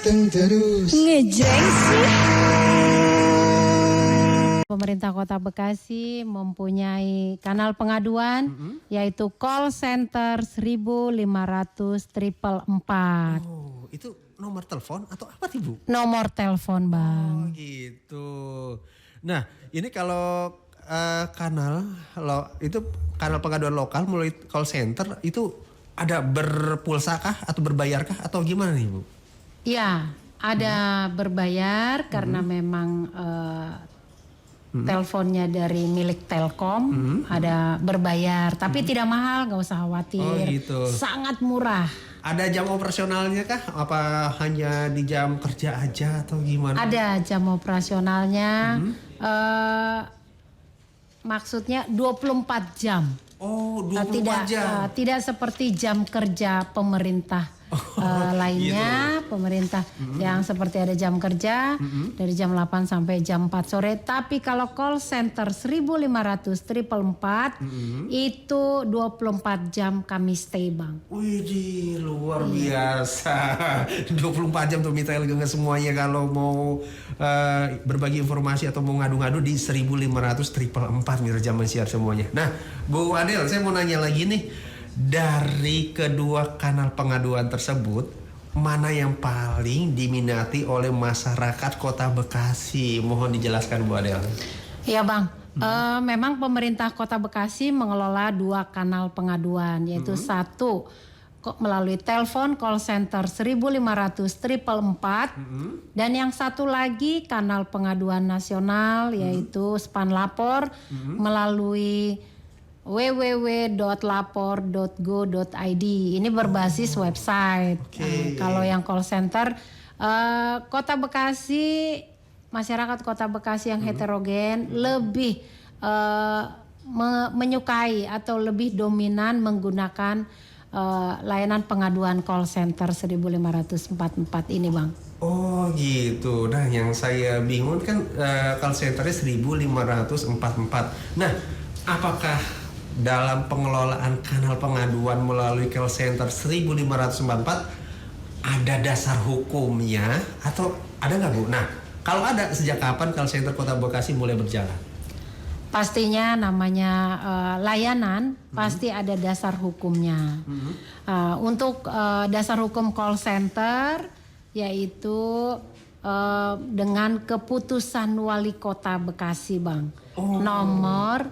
Ganteng terus. Ngejreng sih. Pemerintah Kota Bekasi mempunyai kanal pengaduan yaitu call center 1.500.444. Oh, itu nomor telepon atau apa sih, Bu? Nomor telepon, Bang. Oh, gitu. Nah, ini kalau itu kanal pengaduan lokal melalui call center itu ada berpulsakah atau berbayarkah atau gimana nih, Bu? Ya, ada berbayar karena memang teleponnya dari milik Telkom, ada berbayar, tapi tidak mahal, nggak usah khawatir. Oh, gitu. Sangat murah. Ada jam operasionalnya kah? Apa hanya di jam kerja aja atau gimana? Ada jam operasionalnya, maksudnya 24 jam. Oh, 24 jam. Tidak seperti jam kerja pemerintah lainnya, pemerintah yang seperti ada jam kerja dari jam 8 sampai jam 4 sore. Tapi kalau call center 1.500.444 itu 24 jam kami stay, Bang. Wih, luar biasa. 24 jam tuh Mita Elga semuanya kalau mau berbagi informasi atau mau ngadu-ngadu di 1.500.444 Mira Zaman Siar semuanya. Nah, Bu Adel, saya mau nanya lagi nih. Dari kedua kanal pengaduan tersebut, mana yang paling diminati oleh masyarakat Kota Bekasi? Mohon dijelaskan, Bu Adel. Iya, Bang. Memang pemerintah Kota Bekasi mengelola 2 kanal pengaduan, yaitu satu melalui telepon call center 1.500.444 dan yang satu lagi kanal pengaduan nasional yaitu Span Lapor melalui www.lapor.go.id. Ini berbasis website. Kalau yang call center Kota Bekasi, masyarakat Kota Bekasi yang heterogen lebih menyukai atau lebih dominan menggunakan layanan pengaduan call center 1.500.444 ini, Bang. Oh gitu. Nah, yang saya bingung kan call centernya 1.500.444. Nah, apakah dalam pengelolaan kanal pengaduan melalui call center 1.544 ada dasar hukumnya atau ada nggak, Bu? Nah, kalau ada, sejak kapan call center Kota Bekasi mulai berjalan? Pastinya namanya layanan pasti ada dasar hukumnya. Untuk dasar hukum call center yaitu dengan keputusan Wali Kota Bekasi, Bang. Nomor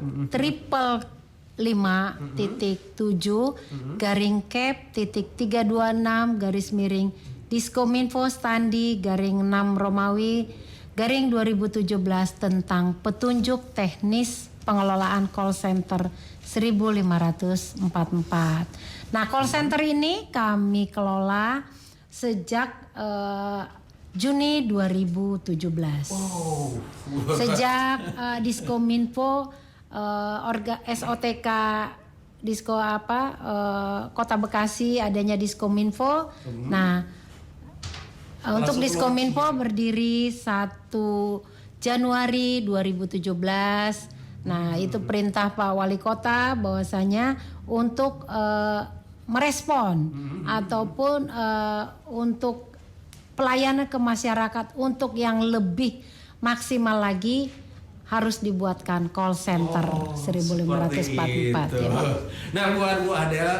555.7 garing cap titik 326 garis miring Diskominfo Standi garing 6 Romawi garing 2017 tentang petunjuk teknis pengelolaan call center 1.500.444. Nah, call center ini kami kelola sejak Juni 2017. Sejak Diskominfo SOTK Kota Bekasi adanya Diskominfo. Nah, untuk Diskominfo berdiri 1 Januari 2017. Nah, itu perintah Pak Wali Kota bahwasanya untuk merespon ataupun untuk pelayanan ke masyarakat untuk yang lebih maksimal lagi harus dibuatkan call center 1.500.444 ya, Pak. Nah, Bu Adel,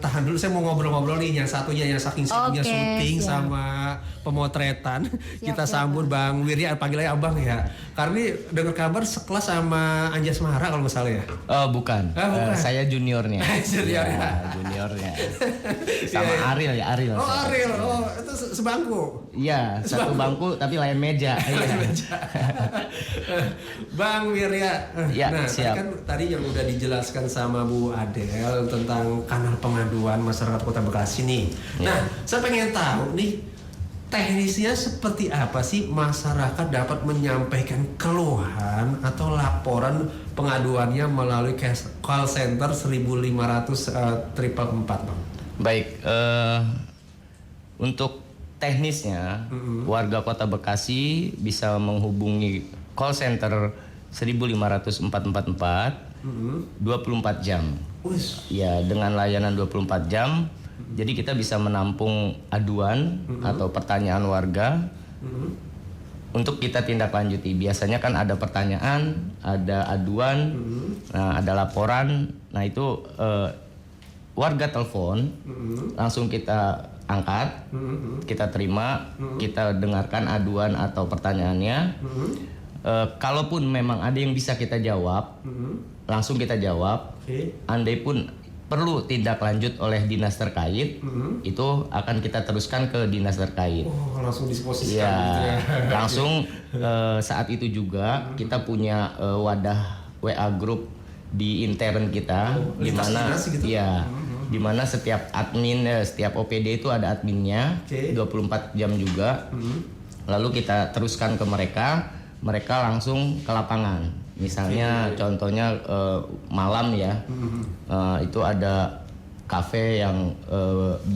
tahan dulu, saya mau ngobrol-ngobrol nih yang satunya yang saking sibuknya syuting sama pemotretan. Kita sambut Bang Wirya, panggil aja Abang ya. Karena ini dengar kabar sekelas sama Anjas Mahara kalau nggak salah ya. Oh, bukan. Saya juniornya. Juniornya. Sama Ariel ya, Ariel. Oh, Ariel. Oh, itu sebangku. Iya, satu bangku tapi lain meja. Bang Wirya, ya, siap. Kan tadi yang udah dijelaskan sama Bu Adel tentang kanal pengaduan masyarakat Kota Bekasi nih. Ya. Nah, saya pengen tahu nih teknisnya seperti apa sih masyarakat dapat menyampaikan keluhan atau laporan pengaduannya melalui call center 1.500.444, Bang. Baik, untuk teknisnya warga Kota Bekasi bisa menghubungi call center 1.500.444 24 jam. Ya, dengan layanan 24 jam Jadi kita bisa menampung aduan atau pertanyaan warga untuk kita tindak lanjuti. Biasanya kan ada pertanyaan, ada aduan, nah ada laporan. Nah itu warga telepon, langsung kita angkat, kita terima, kita dengarkan aduan atau pertanyaannya. Kalaupun memang ada yang bisa kita jawab, langsung kita jawab. Andai pun perlu tindak lanjut oleh dinas terkait, itu akan kita teruskan ke dinas terkait. Oh, langsung disposisikan. Ya, gitu ya. langsung saat itu juga kita punya wadah WA group di intern kita, di mana gitu? ya, di mana setiap admin, setiap OPD itu ada adminnya, 24 jam juga. Lalu kita teruskan ke mereka, mereka langsung ke lapangan. Misalnya contohnya malam ya, itu ada kafe yang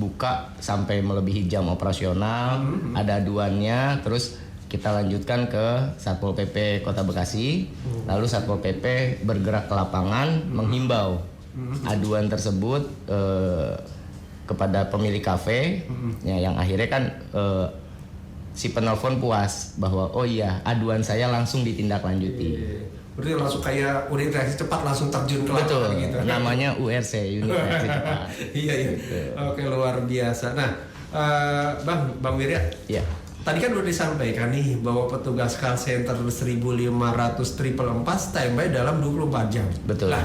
buka sampai melebihi jam operasional, ada aduannya, terus kita lanjutkan ke Satpol PP Kota Bekasi, lalu Satpol PP bergerak ke lapangan menghimbau aduan tersebut kepada pemilik kafe, ya, yang akhirnya kan si penelpon puas bahwa oh iya aduan saya langsung ditindaklanjuti. Berarti langsung kayak unit reaksi cepat langsung terjun ke Betul, lapangan gitu. namanya URC, unit reaksi cepat. Iya. Oke, luar biasa. Nah, Bang Wirya. Iya. Tadi kan udah disampaikan nih bahwa petugas call center 1500 444 standby dalam 24 jam. Betul. Nah,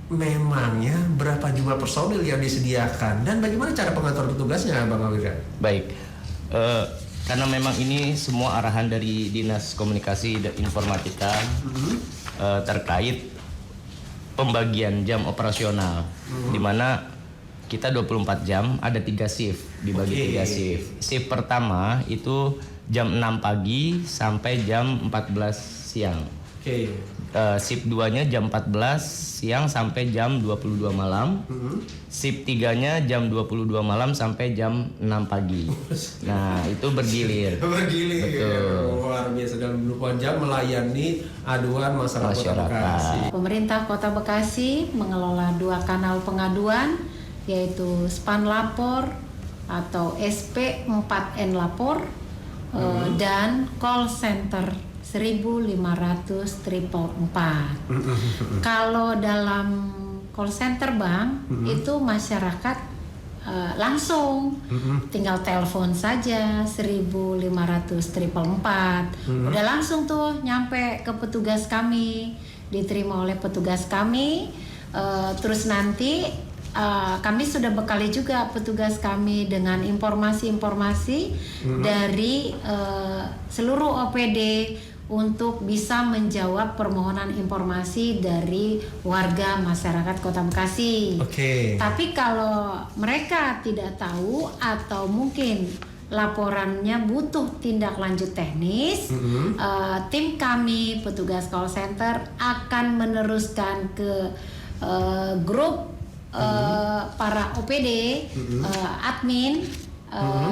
memangnya berapa jumlah personil yang disediakan dan bagaimana cara pengatur petugasnya, Bang Wirya? Baik. Karena memang ini semua arahan dari Dinas Komunikasi dan Informatika terkait pembagian jam operasional, di mana kita 24 jam ada 3 shift, dibagi 3 shift. Shift pertama itu jam 6 pagi sampai jam 14 siang. Shift 2-nya jam 14 siang sampai jam 22 malam. Shift 3-nya jam 22 malam sampai jam 6 pagi. Nah, itu bergilir. Betul. Luar biasa, dalam 24 jam melayani aduan masyarakat Kota Bekasi. Pemerintah Kota Bekasi mengelola 2 kanal pengaduan, yaitu Span Lapor atau SP 4N Lapor dan call center 1500 444. Kalau dalam call center Bang, itu masyarakat langsung tinggal telepon saja 1500 444. Udah langsung tuh nyampe ke petugas kami, diterima oleh petugas kami. Terus nanti kami sudah bekali juga petugas kami dengan informasi-informasi dari seluruh OPD untuk bisa menjawab permohonan informasi dari warga masyarakat Kota Bekasi. Tapi kalau mereka tidak tahu atau mungkin laporannya butuh tindak lanjut teknis, tim kami petugas call center akan meneruskan ke grup para OPD, admin,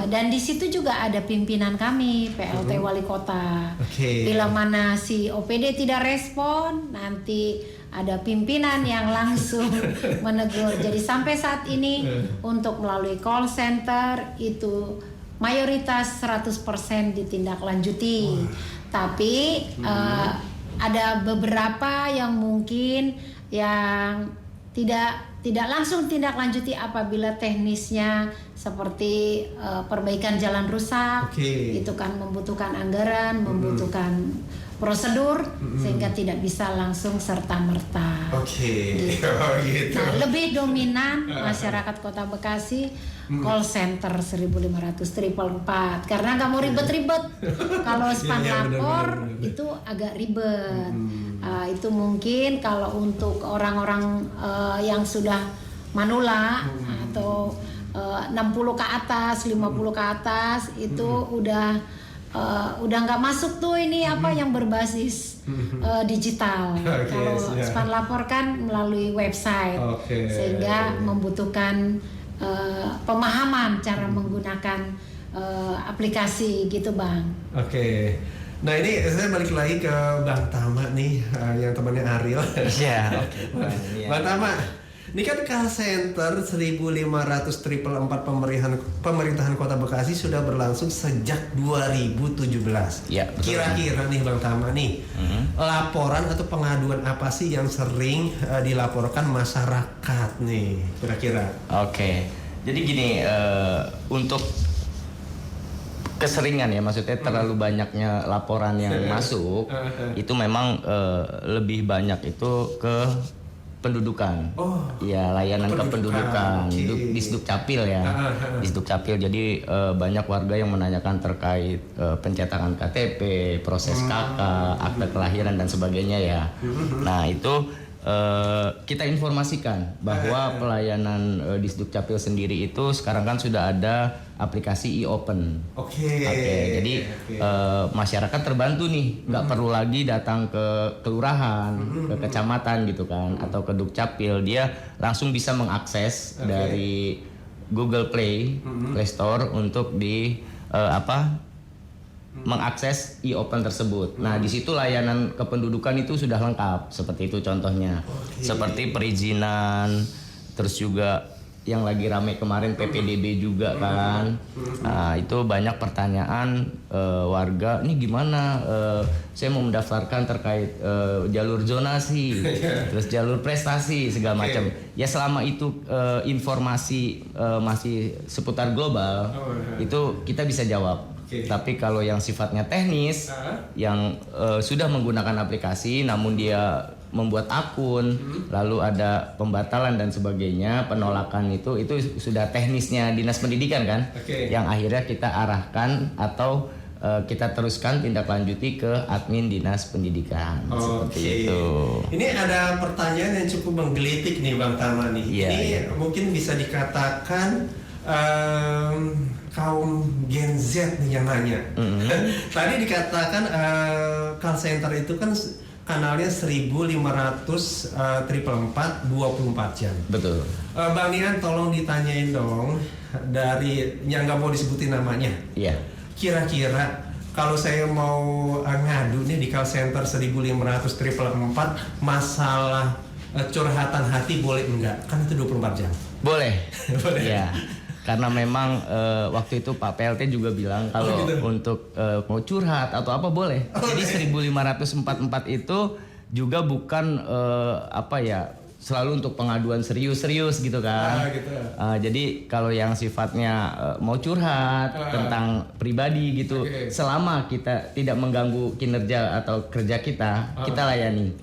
dan di situ juga ada pimpinan kami, PLT Wali Kota. Bila mana si OPD tidak respon, nanti ada pimpinan yang langsung menegur. Jadi sampai saat ini untuk melalui call center itu mayoritas 100% ditindaklanjuti. Tapi ada beberapa yang mungkin yang tidak langsung tindak lanjuti apabila teknisnya seperti perbaikan jalan rusak, itu kan membutuhkan anggaran, membutuhkan prosedur, sehingga tidak bisa langsung serta-merta. Gitu. Nah, lebih dominan masyarakat Kota Bekasi call center 1500 444 karena nggak mau ribet-ribet. Kalau Span Lapor itu agak ribet. Itu mungkin kalau untuk orang-orang yang sudah manula atau 60 ke atas, 50 ke atas itu udah nggak masuk tuh ini apa yang berbasis digital. Kalau Span Lapor kan melalui website, sehingga membutuhkan pemahaman cara menggunakan aplikasi gitu Bang. Nah ini saya balik lagi ke Bang Tama nih, yang temannya Ariel. Iya. Bang Tama, Ini kan call center 1.500 pemerintahan Kota Bekasi sudah berlangsung sejak 2017. Ya, betul. Kira-kira nih Bang Tama nih, laporan atau pengaduan apa sih yang sering dilaporkan masyarakat nih kira-kira? Oke, jadi gini, untuk keseringan ya, maksudnya terlalu banyaknya laporan yang masuk, itu memang lebih banyak itu ke pendudukan. Ya, layanan kependudukan, okay. Disduk Capil ya. Disduk Capil, jadi banyak warga yang menanyakan terkait pencetakan KTP, proses KK, akte kelahiran dan sebagainya ya. Nah, itu kita informasikan bahwa pelayanan Disduk Capil sendiri itu sekarang kan sudah ada aplikasi e-open. Oke. Jadi masyarakat terbantu nih, nggak perlu lagi datang ke kelurahan, ke kecamatan gitu kan, atau ke Dukcapil. Dia langsung bisa mengakses dari Google Play Store untuk mengakses e-open tersebut. Nah, di situ layanan kependudukan itu sudah lengkap. Seperti itu contohnya. Seperti perizinan, terus juga yang lagi rame kemarin PPDB juga kan. Nah, itu banyak pertanyaan warga, ini gimana saya mau mendaftarkan terkait jalur zonasi, terus jalur prestasi segala macam. Ya selama itu informasi masih seputar global, itu kita bisa jawab. Tapi kalau yang sifatnya teknis, yang sudah menggunakan aplikasi namun dia membuat akun, lalu ada pembatalan dan sebagainya, penolakan itu sudah teknisnya Dinas Pendidikan kan, yang akhirnya kita arahkan atau kita teruskan tindak lanjuti ke admin Dinas Pendidikan. Seperti itu. Ini ada pertanyaan yang cukup menggelitik nih Bang Tama nih. Ini mungkin bisa dikatakan kaum Gen Z nih yang nanya. Tadi dikatakan call center itu kan kanalnya 1.500 444 24 jam. Betul. Bang Nian tolong ditanyain dong dari yang nggak mau disebutin namanya. Iya. Kira-kira kalau saya mau ngadu nih di call center 1.500 444 masalah curhatan hati boleh enggak? Kan itu 24 jam. Boleh. Boleh. Ya. Karena memang waktu itu Pak PLT juga bilang kalau untuk mau curhat atau apa boleh. Jadi 1.544 itu juga bukan selalu untuk pengaduan serius-serius gitu kan. Jadi kalau yang sifatnya mau curhat tentang pribadi gitu, selama kita tidak mengganggu kinerja atau kerja kita, kita layani.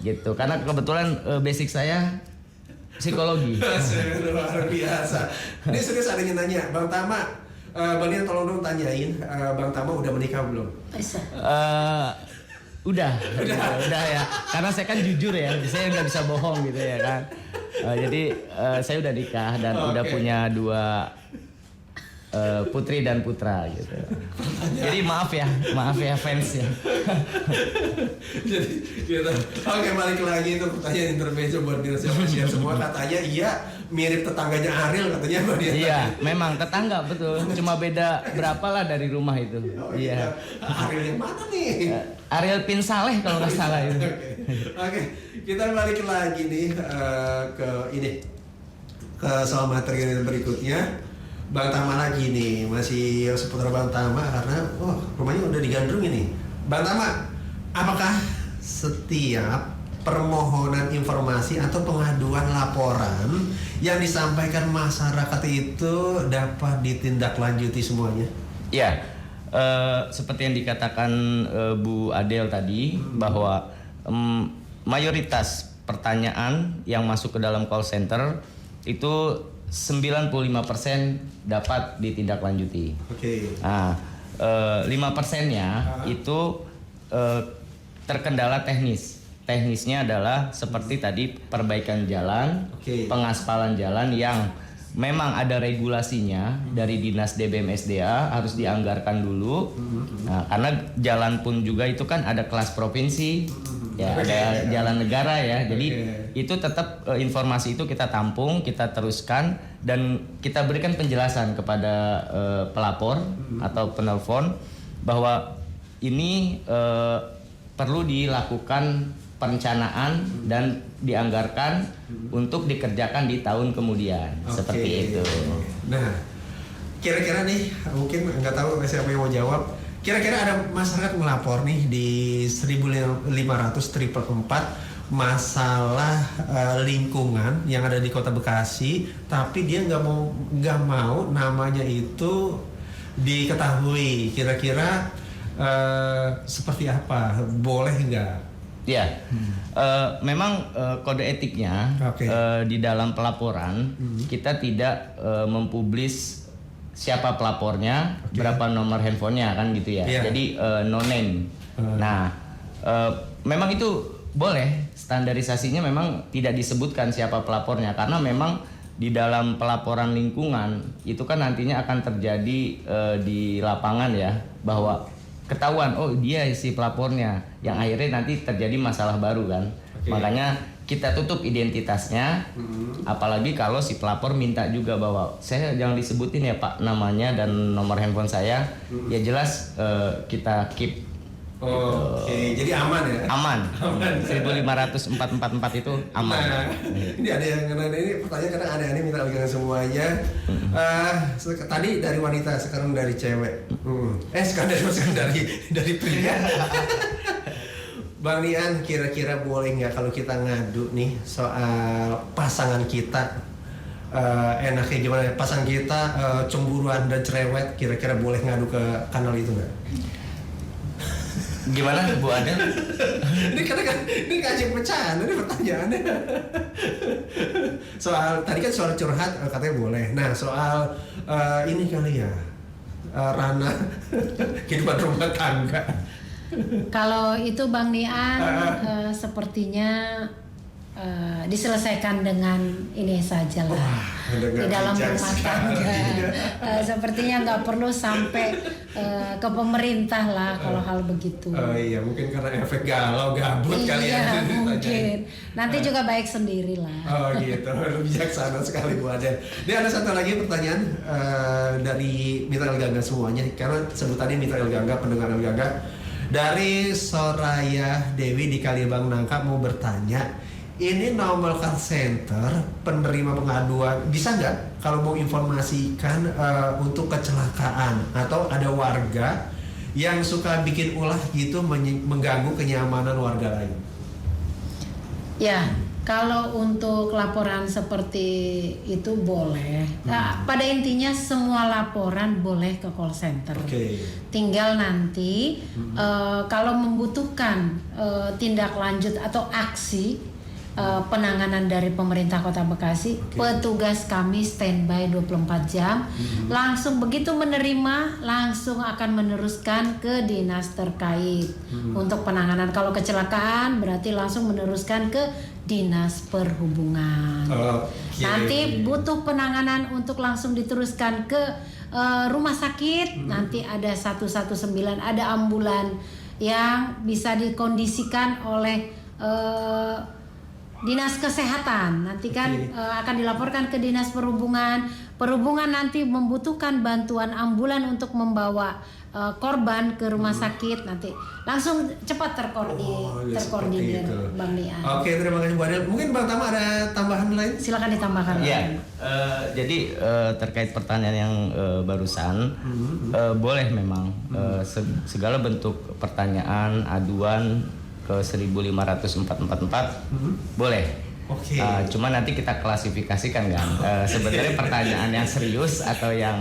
Gitu. Karena kebetulan basic saya psikologi. Luar biasa. Ini serius ada yang nanya, Bang Tama, Bang Nian tolong dong tanyain, Bang Tama udah menikah belum? Bisa. Udah ya. Karena saya kan jujur ya, saya nggak bisa bohong gitu ya kan. Jadi saya udah nikah dan udah punya 2 putri dan putra gitu. Jadi maaf ya fans ya. Jadi gitu. Oke, balik lagi itu pertanyaan intermezzo buat Dinas Sosial semua, katanya iya mirip tetangganya Ariel katanya Mbak Dian. Iya, memang tetangga betul. Cuma beda berapa lah dari rumah itu. Iya. Ariel yang mana nih? Ariel Pin Saleh kalau nggak salah itu. Oke, kita balik lagi nih ke soal materi berikutnya. Bang Tama lagi nih, masih seputar Bang Tama karena rumahnya udah digandrung ini. Bang Tama, apakah setiap permohonan informasi atau pengaduan laporan yang disampaikan masyarakat itu dapat ditindaklanjuti semuanya? Ya, seperti yang dikatakan Bu Adel tadi, bahwa mayoritas pertanyaan yang masuk ke dalam call center itu 95% dapat ditindaklanjuti. Nah, 5%-nya itu terkendala teknis. Teknisnya adalah seperti tadi perbaikan jalan, pengaspalan jalan yang memang ada regulasinya dari Dinas DBM/SDA harus dianggarkan dulu. Nah, karena jalan pun juga itu kan ada kelas provinsi, ya ada jalan negara ya. Jadi itu tetap informasi itu kita tampung, kita teruskan dan kita berikan penjelasan kepada pelapor atau penelpon bahwa ini perlu dilakukan perencanaan dan dianggarkan untuk dikerjakan di tahun kemudian. Seperti itu. Nah, kira-kira nih mungkin nggak tahu siapa yang mau jawab. Kira-kira ada masyarakat melapor nih di 1.500.444 masalah lingkungan yang ada di Kota Bekasi, tapi dia nggak mau namanya itu diketahui. Kira-kira seperti apa? Boleh nggak? Ya, memang kode etiknya di dalam pelaporan kita tidak mempublis siapa pelapornya, berapa nomor handphonenya kan gitu ya. Jadi no name. Nah, memang itu boleh, standarisasinya memang tidak disebutkan siapa pelapornya karena memang di dalam pelaporan lingkungan itu kan nantinya akan terjadi di lapangan ya, bahwa ketahuan oh dia si pelapornya, yang akhirnya nanti terjadi masalah baru kan. Makanya kita tutup identitasnya, apalagi kalau si pelapor minta juga bahwa saya jangan disebutin ya Pak namanya dan nomor handphone saya, ya jelas kita keep. Jadi aman ya? Aman. 1.500.444 itu aman. Nah, ini ada yang ini pertanyaan kadang aneh-aneh minta pegangan semuanya. Tadi dari wanita, sekarang dari cewek. Sekarang dari pria. Bang Nian, kira-kira boleh nggak kalau kita ngadu nih soal pasangan kita? Enaknya gimana? Pasangan kita cemburuan dan cerewet, kira-kira boleh ngadu ke kanal itu nggak? Gimana Bu Adel? Ini kasih pecahan, ini pertanyaannya. Soal tadi kan soal curhat katanya boleh. Nah soal ini kali ya, ranah kehidupan rumah tangga. Kalau itu Bang Nian sepertinya diselesaikan dengan ini saja lah di dalam rumah tangga. Sepertinya nggak perlu sampai ke pemerintah lah kalau hal begitu. Iya, mungkin karena efek galau gabut kali ya. Iya mungkin. Nanti juga baik sendiri lah. Oh gitu, bijaksana sekali Bu Aden. Ini ada satu lagi pertanyaan dari Mitra El Gangga semuanya, karena sebutannya Mitra El Gangga, pendengar El Gangga. Dari Soraya Dewi di Kalibang Nangka mau bertanya, ini nomor call center penerima pengaduan bisa nggak kalau mau informasikan untuk kecelakaan atau ada warga yang suka bikin ulah gitu mengganggu kenyamanan warga lain? Ya, kalau untuk laporan seperti itu boleh. Nah, pada intinya semua laporan boleh ke call center. Tinggal nanti kalau membutuhkan tindak lanjut atau aksi penanganan dari pemerintah Kota Bekasi, petugas kami standby 24 jam. Langsung begitu menerima, langsung akan meneruskan ke dinas terkait untuk penanganan. Kalau kecelakaan berarti langsung meneruskan ke dinas perhubungan. Nanti butuh penanganan untuk langsung diteruskan ke rumah sakit, nanti ada 119, ada ambulan yang bisa dikondisikan oleh Dinas Kesehatan. Nanti kan akan dilaporkan ke Dinas Perhubungan. Perhubungan nanti membutuhkan bantuan ambulan untuk membawa korban ke rumah sakit, nanti langsung cepat terkoordinir Bang Nian. Oke, terima kasih Bu Adel. Mungkin Bang Tama ada tambahan lain? Silakan ditambahkan. Ya, jadi terkait pertanyaan yang barusan, boleh memang segala bentuk pertanyaan, aduan ke 1.500.444 boleh. Cuma nanti kita klasifikasikan kan. Sebenarnya pertanyaan yang serius atau yang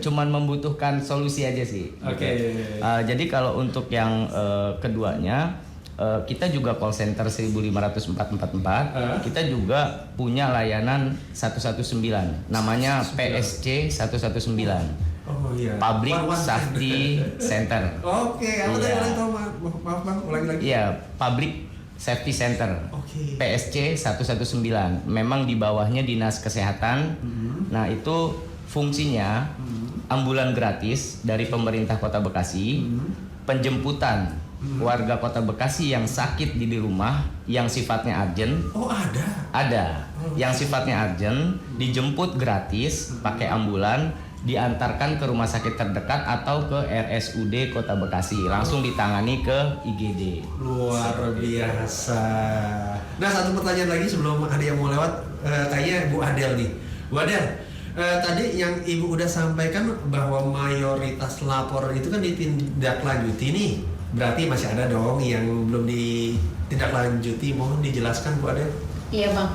cuman membutuhkan solusi aja sih. Jadi kalau untuk yang keduanya, kita juga call center 1.500.444, kita juga punya layanan 119, namanya PSC 119. Public Safety Center. Maaf Bang, ulangi lagi. Iya, Public Safety Center. PSC 119. Memang di bawahnya Dinas Kesehatan. Nah, itu fungsinya ambulan gratis dari pemerintah Kota Bekasi, penjemputan warga Kota Bekasi yang sakit di rumah yang sifatnya urgent. Ada. Yang sifatnya urgent dijemput gratis pakai ambulan diantarkan ke rumah sakit terdekat atau ke RSUD Kota Bekasi, langsung ditangani ke IGD. Luar biasa. Nah, satu pertanyaan lagi sebelum ada yang mau lewat, kayaknya Bu Adel nih. Bu Adel, tadi yang Ibu udah sampaikan bahwa mayoritas laporan itu kan ditindaklanjuti nih. Berarti masih ada dong yang belum ditindaklanjuti. Mohon dijelaskan Bu Adel. Iya Bang,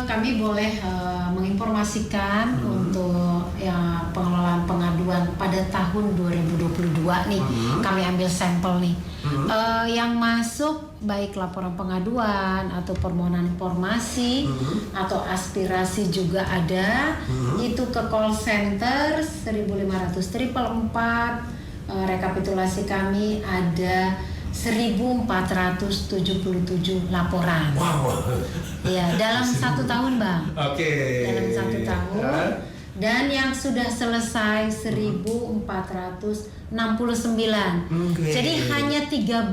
kami boleh menginformasikan untuk ya, pengelolaan pengaduan pada tahun 2022 nih. Kami ambil sampel nih. Yang masuk baik laporan pengaduan atau permohonan informasi atau aspirasi juga ada. Itu ke call center 1500 444. Rekapitulasi kami ada 1477 laporan. Wow. Ya, dalam 1 tahun Bang. Oke. Dalam 1 tahun. Dan yang sudah selesai 1469. Jadi hanya 13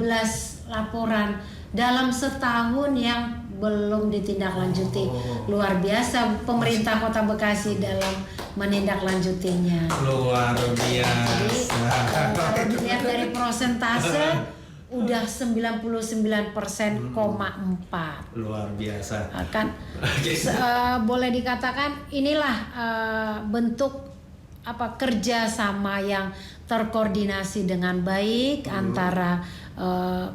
laporan dalam setahun yang belum ditindaklanjuti. Luar biasa pemerintah Kota Bekasi dalam menindaklanjutinya. Luar biasa. Jadi kalau dilihat dari prosentase udah 99,4%. Luar biasa. Kan boleh dikatakan inilah bentuk kerjasama yang terkoordinasi dengan baik antara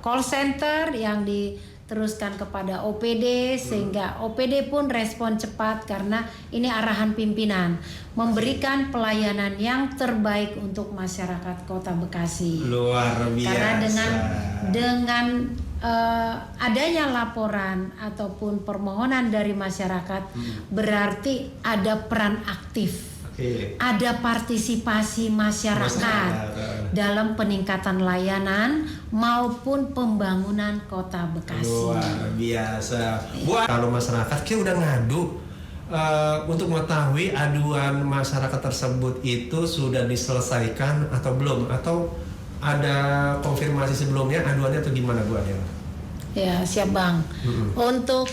call center yang diteruskan kepada OPD, sehingga OPD pun respon cepat karena ini arahan pimpinan memberikan pelayanan yang terbaik untuk masyarakat Kota Bekasi. Luar biasa. Karena dengan adanya laporan ataupun permohonan dari masyarakat berarti ada peran aktif. Ada partisipasi masyarakat dalam peningkatan layanan maupun pembangunan Kota Bekasi. Luar biasa. Kalau masyarakat kayak udah ngadu untuk mengetahui aduan masyarakat tersebut itu sudah diselesaikan atau belum, atau ada konfirmasi sebelumnya aduannya atau gimana Bu Adel? Ya, siap Bang. Untuk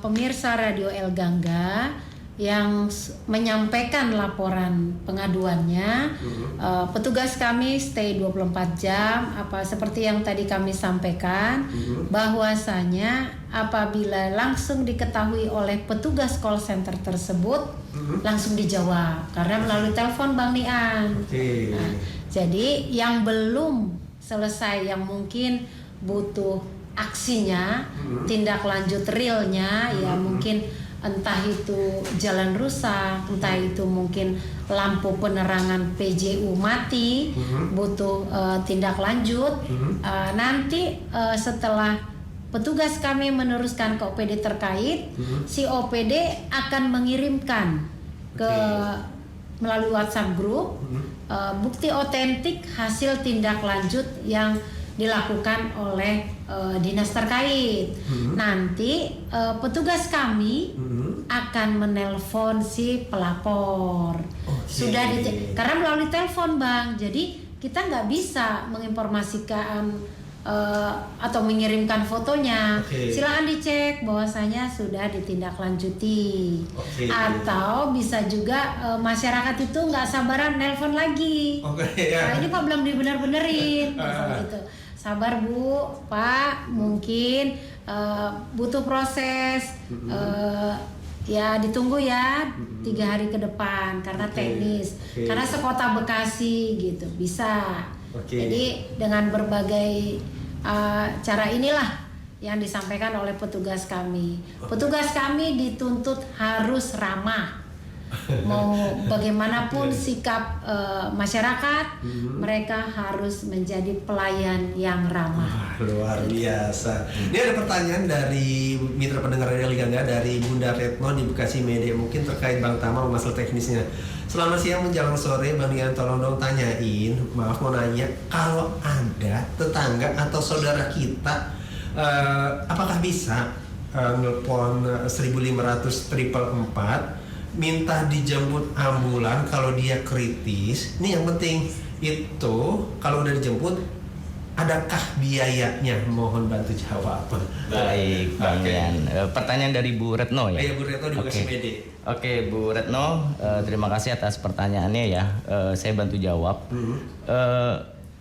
pemirsa Radio El Gangga yang menyampaikan laporan pengaduannya, petugas kami stay 24 jam seperti yang tadi kami sampaikan, bahwasanya apabila langsung diketahui oleh petugas call center tersebut langsung dijawab karena melalui telepon Bang Nian. Nah, jadi yang belum selesai, yang mungkin butuh aksinya, tindak lanjut realnya, ya mungkin entah itu jalan rusak, entah itu mungkin lampu penerangan PJU mati, butuh tindak lanjut. Nanti setelah petugas kami meneruskan ke OPD terkait, si OPD akan mengirimkan melalui WhatsApp grup bukti otentik hasil tindak lanjut yang dilakukan oleh dinas terkait. Nanti petugas kami akan menelpon si pelapor. Sudah karena melalui telepon Bang, jadi kita nggak bisa menginformasikan atau mengirimkan fotonya. Silakan dicek bahwasanya sudah ditindaklanjuti. Atau bisa juga masyarakat itu nggak sabaran nelpon lagi. Nah, ini kok belum dibener-benerin gitu. Sabar Bu, Pak, mungkin butuh proses, ya ditunggu ya 3 hari ke depan karena teknis, karena sekota Bekasi gitu bisa. Jadi dengan berbagai cara inilah yang disampaikan oleh petugas kami. Petugas kami dituntut harus ramah. Mau bagaimanapun sikap masyarakat, mereka harus menjadi pelayan yang ramah. Luar biasa. Ini ada pertanyaan dari mitra pendengar Radio Gangga, dari Bunda Retno di Bekasi Media, mungkin terkait Bang Tama masalah teknisnya. Selamat siang menjelang sore, Bang Nian, tolong dong tanyain, maaf mau nanya, kalau ada tetangga atau saudara kita, apakah bisa nelpon 1500 444 minta dijemput ambulan kalau dia kritis? Ini yang penting itu kalau udah dijemput adakah biayanya? Mohon bantu jawab. Baik, Bang Yan. Pertanyaan dari Bu Retno ya. Iya, Bu Retno di Bekasi PD. Oke, Bu Retno, terima kasih atas pertanyaannya ya. Saya bantu jawab.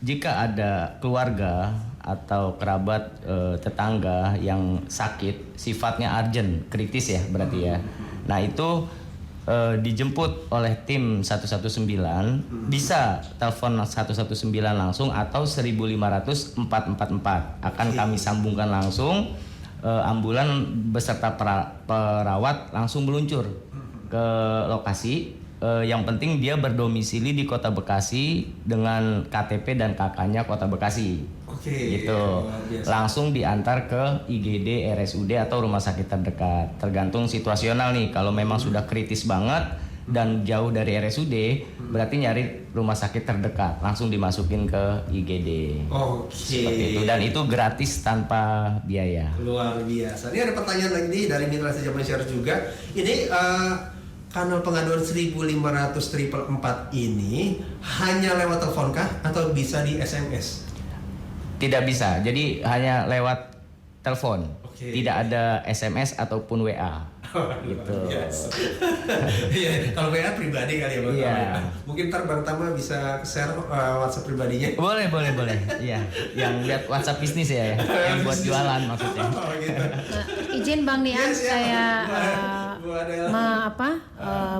Jika ada keluarga atau kerabat tetangga yang sakit, sifatnya urgent, kritis ya berarti ya. Nah itu dijemput oleh tim 119, bisa telepon 119 langsung atau 1.500 444 akan kami sambungkan langsung. Ambulan beserta perawat langsung meluncur ke lokasi. Yang penting dia berdomisili di Kota Bekasi dengan KTP dan KK-nya Kota Bekasi. Oke. Gitu. Langsung diantar ke IGD, RSUD atau rumah sakit terdekat. Tergantung situasional nih. Kalau memang sudah kritis banget dan jauh dari RSUD, berarti nyari rumah sakit terdekat. Langsung dimasukin ke IGD. Oke. Seperti itu. Dan itu gratis tanpa biaya. Luar biasa. Ini ada pertanyaan lagi nih dari Mitra Sejaman Share juga. Ini kanal pengaduan 1.500 444 ini hanya lewat telepon kah atau bisa di SMS? Tidak bisa, jadi hanya lewat telepon. Oke. Tidak ada SMS ataupun WA. Gitu. Iya, kalau WA pribadi kali ya Bang. Iya. Mungkin ntar Bang Tama bisa share WhatsApp pribadinya. Boleh. Iya, yang lihat WhatsApp bisnis ya, yang buat jualan maksudnya. Oh, gitu. Izin Bang Nian, Yes, ya. saya Bu Adela.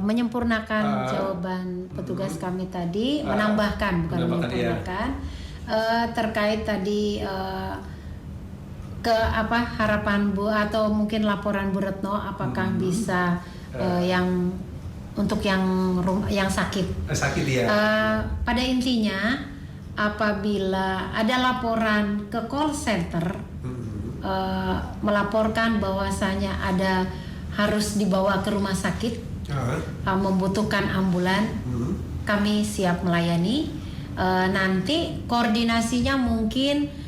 menyempurnakan jawaban petugas kami tadi, menambahkan bukan menambahkan, menyempurnakan, terkait tadi harapan Bu atau mungkin laporan Bu Retno apakah bisa yang untuk yang sakit. Sakit ya. Pada intinya apabila ada laporan ke call center melaporkan bahwasanya ada harus dibawa ke rumah sakit, membutuhkan ambulan, kami siap melayani. Nanti koordinasinya mungkin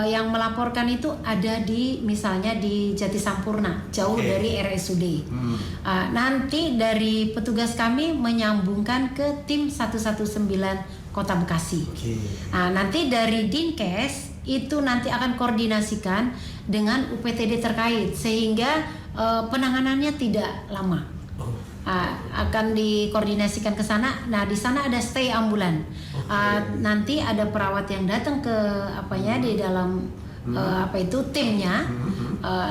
yang melaporkan itu ada misalnya di Jati Sampurna, jauh dari RSUD. Nanti dari petugas kami menyambungkan ke tim 119 Kota Bekasi. Nanti dari Dinkes itu nanti akan koordinasikan dengan UPTD terkait sehingga penanganannya tidak lama. Akan dikoordinasikan ke sana. Nah, di sana ada stay ambulan. Nanti ada perawat yang datang ke di dalam timnya.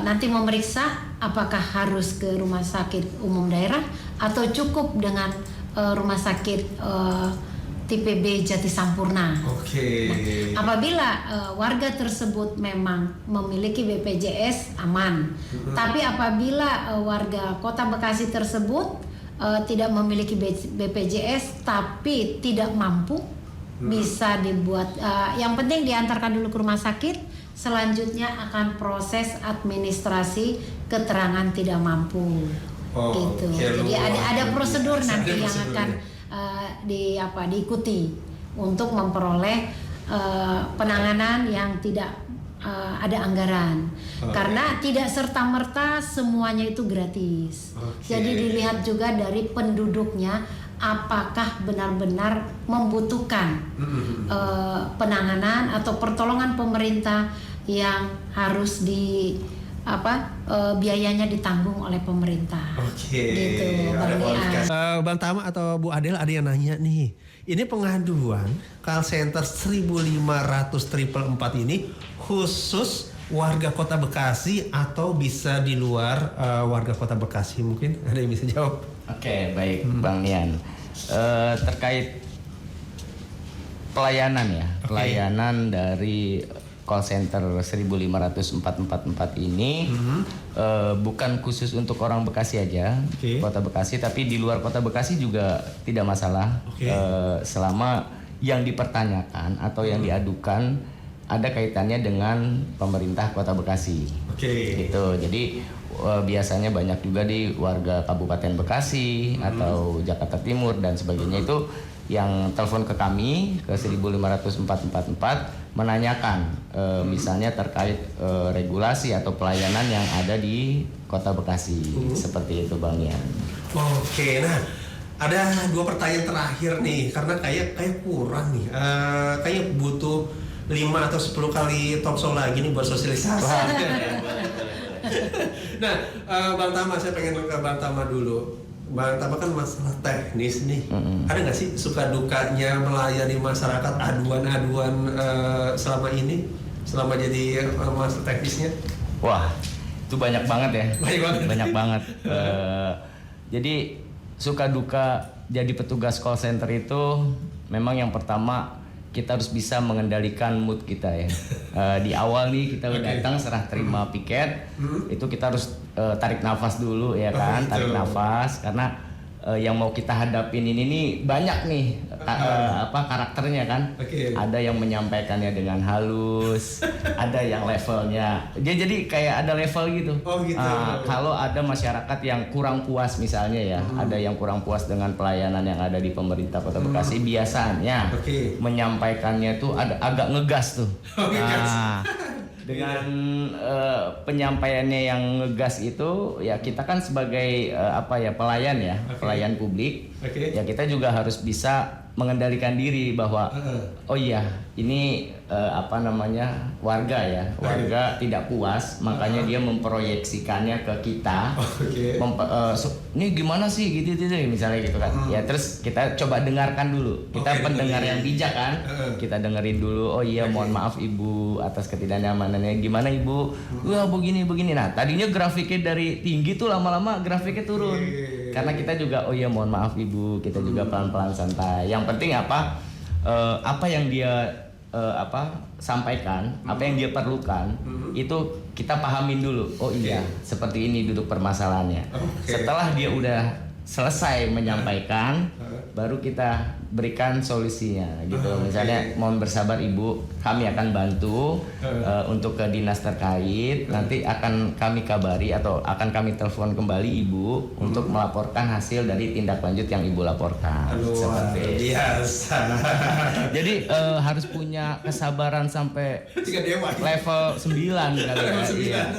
Nanti memeriksa apakah harus ke rumah sakit umum daerah atau cukup dengan rumah sakit tipe B Jati Sampurna. Nah, apabila warga tersebut memang memiliki BPJS aman, tapi apabila warga Kota Bekasi tersebut tidak memiliki BPJS tapi tidak mampu, bisa dibuat. Yang penting diantarkan dulu ke rumah sakit. Selanjutnya akan proses administrasi keterangan tidak mampu. Gitu. Jadi ada prosedur nanti yang akan diikuti untuk memperoleh penanganan yang tidak ada anggaran. Karena tidak serta-merta semuanya itu gratis. Jadi dilihat juga dari penduduknya apakah benar-benar membutuhkan penanganan atau pertolongan pemerintah yang harus biayanya ditanggung oleh pemerintah. Gitu, Bang Tama atau Bu Adel ada yang nanya nih. Ini pengaduan call center 1.500 444 ini khusus warga Kota Bekasi atau bisa di luar warga Kota Bekasi? Mungkin ada yang bisa jawab. Oke, baik Bang Nian. Terkait pelayanan ya, pelayanan dari call center 1.500 444 ini bukan khusus untuk orang Bekasi aja, Kota Bekasi, tapi di luar Kota Bekasi juga tidak masalah. Selama yang dipertanyakan atau yang diadukan ada kaitannya dengan pemerintah Kota Bekasi. Gitu. Jadi biasanya banyak juga di warga Kabupaten Bekasi atau Jakarta Timur dan sebagainya itu yang telepon ke kami ke 1.500 444 menanyakan misalnya terkait regulasi atau pelayanan yang ada di Kota Bekasi. Seperti itu Bang Yan. Nah ada dua pertanyaan terakhir nih karena kayak kurang nih, kayak butuh 5 atau 10 kali talk show lagi nih buat sosialisasi. Nah, Bang Tama, saya pengen ke Bang Tama dulu. Bang Tama kan masalah teknis nih. Ada nggak sih suka dukanya melayani masyarakat, aduan-aduan selama ini, selama jadi masalah teknisnya? Wah, itu banyak banget ya. Banyak banget. Jadi suka duka jadi petugas call center itu memang yang pertama kita harus bisa mengendalikan mood kita ya. Di awal nih kita udah datang serah terima piket, itu kita harus tarik nafas dulu ya kan, tarik nafas karena yang mau kita hadapin ini nih banyak nih karakternya kan. Ada yang menyampaikannya dengan halus, ada yang levelnya. Jadi kayak ada level gitu. Kalau ada masyarakat yang kurang puas misalnya ya, ada yang kurang puas dengan pelayanan yang ada di pemerintah Kota Bekasi, biasanya menyampaikannya tuh agak ngegas tuh. Dengan penyampaiannya yang ngegas itu ya kita kan sebagai pelayan ya, pelayan publik, ya kita juga harus bisa mengendalikan diri bahwa oh iya ini warga tidak puas, makanya dia memproyeksikannya ke kita. Ini gimana sih gitu misalnya gitu kan. Ya terus kita coba dengarkan dulu. Kita pendengar yang bijak kan. Kita dengerin dulu. Oh iya, mohon maaf Ibu atas ketidaknyamanannya. Gimana Ibu? Wah, begini. Nah, tadinya grafiknya dari tinggi tuh lama-lama grafiknya turun. Karena kita juga oh iya mohon maaf Ibu, kita juga pelan-pelan santai. Yang penting apa yang dia sampaikan, apa yang dia perlukan, itu kita pahamin dulu. Oh iya, seperti ini duduk permasalahannya. Setelah dia udah selesai menyampaikan, baru kita berikan solusinya gitu. Misalnya mohon bersabar Ibu, kami akan bantu untuk ke dinas terkait. Nanti akan kami kabari atau akan kami telepon kembali Ibu untuk melaporkan hasil dari tindak lanjut yang Ibu laporkan. Seperti biasa. Jadi harus punya kesabaran sampai level 9 kali ya.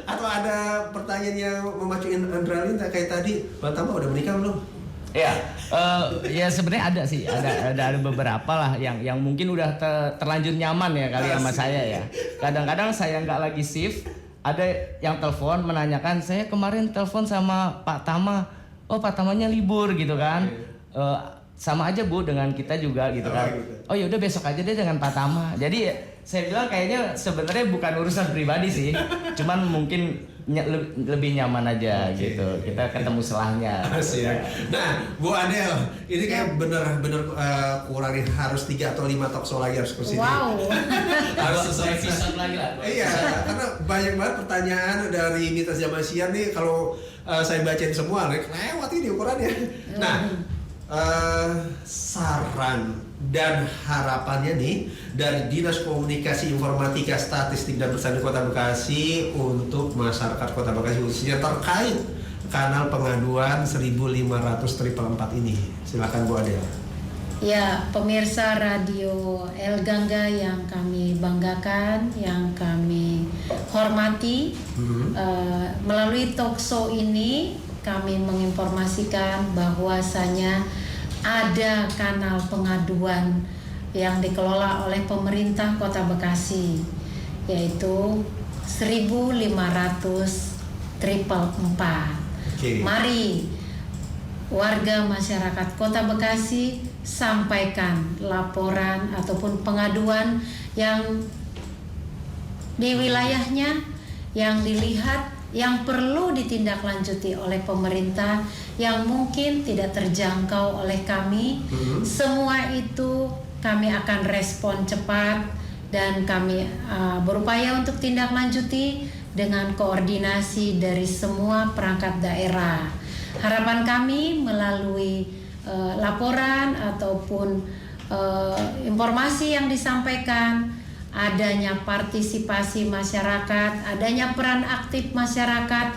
Atau ada pertanyaan yang memacuin Andralin kayak tadi, Bang Tama udah menikah belum? Ya, ya sebenarnya ada sih, ada beberapa lah yang mungkin udah terlanjur nyaman ya kali sama saya ya. Kadang-kadang saya nggak lagi shift, ada yang telepon menanyakan, saya kemarin telepon sama Pak Tama, oh Pak Tamanya libur gitu kan. Sama aja Bu dengan kita juga gitu kan. Oh ya udah besok aja deh dengan Pak Tama. Jadi saya bilang kayaknya sebenarnya bukan urusan pribadi sih, cuman mungkin lebih nyaman aja gitu. Kita ketemu selahnya. Nah, Bu Adel, ini kayak bener-bener kurang nih, harus 3 atau 5 talk show lagi harus kesini. Wow. Harus episode lagi lah. Iya, karena banyak banget pertanyaan dari Mitas Zaman Siang nih. Kalau saya bacain semua, lewat ini ukurannya. Nah, saran dan harapannya nih dari Dinas Komunikasi Informatika Statistik dan Persalinan Kota Bekasi untuk masyarakat Kota Bekasi khususnya terkait kanal pengaduan 1.500/444 ini. Silakan Bu Adel. Ya, pemirsa Radio El Gangga yang kami banggakan, yang kami hormati, melalui talk show ini kami menginformasikan bahwasanya ada kanal pengaduan yang dikelola oleh pemerintah Kota Bekasi, yaitu 1.500/444. Mari warga masyarakat Kota Bekasi sampaikan laporan ataupun pengaduan yang di wilayahnya, yang dilihat, yang perlu ditindaklanjuti oleh pemerintah, yang mungkin tidak terjangkau oleh kami. Semua itu kami akan respon cepat dan kami berupaya untuk tindak lanjuti dengan koordinasi dari semua perangkat daerah. Harapan kami melalui laporan ataupun informasi yang disampaikan, adanya partisipasi masyarakat, adanya peran aktif masyarakat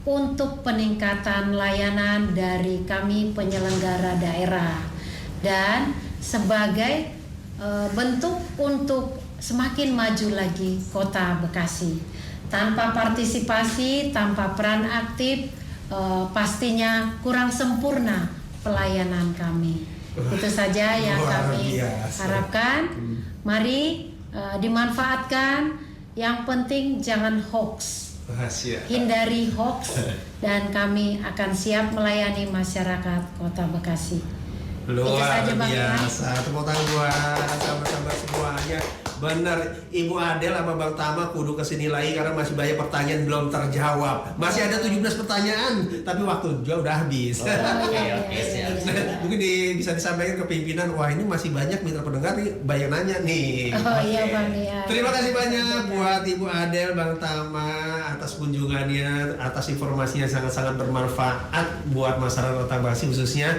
untuk peningkatan layanan dari kami penyelenggara daerah, dan sebagai bentuk untuk semakin maju lagi Kota Bekasi. Tanpa partisipasi, tanpa peran aktif, pastinya kurang sempurna pelayanan kami. Itu saja yang kami harapkan. Mari dimanfaatkan. Yang penting jangan hoax. Hindari hoax dan kami akan siap melayani masyarakat Kota Bekasi. Luar biasa. Tepuk tangan buat sahabat-sahabat semuanya. Bener, Ibu Adel sama Bang Tama kudu kesini lagi karena masih banyak pertanyaan belum terjawab. Masih ada 17 pertanyaan, tapi waktu juga udah habis. Oke, siap. Mungkin bisa disampaikan ke pimpinan, wah ini masih banyak mitra pendengar nih, banyak nanya nih. Oh iya Bang ya. Terima kasih banyak buat Ibu Adel, Bang Tama atas kunjungannya, atas informasinya sangat-sangat bermanfaat buat masyarakat Kota Bekasi khususnya.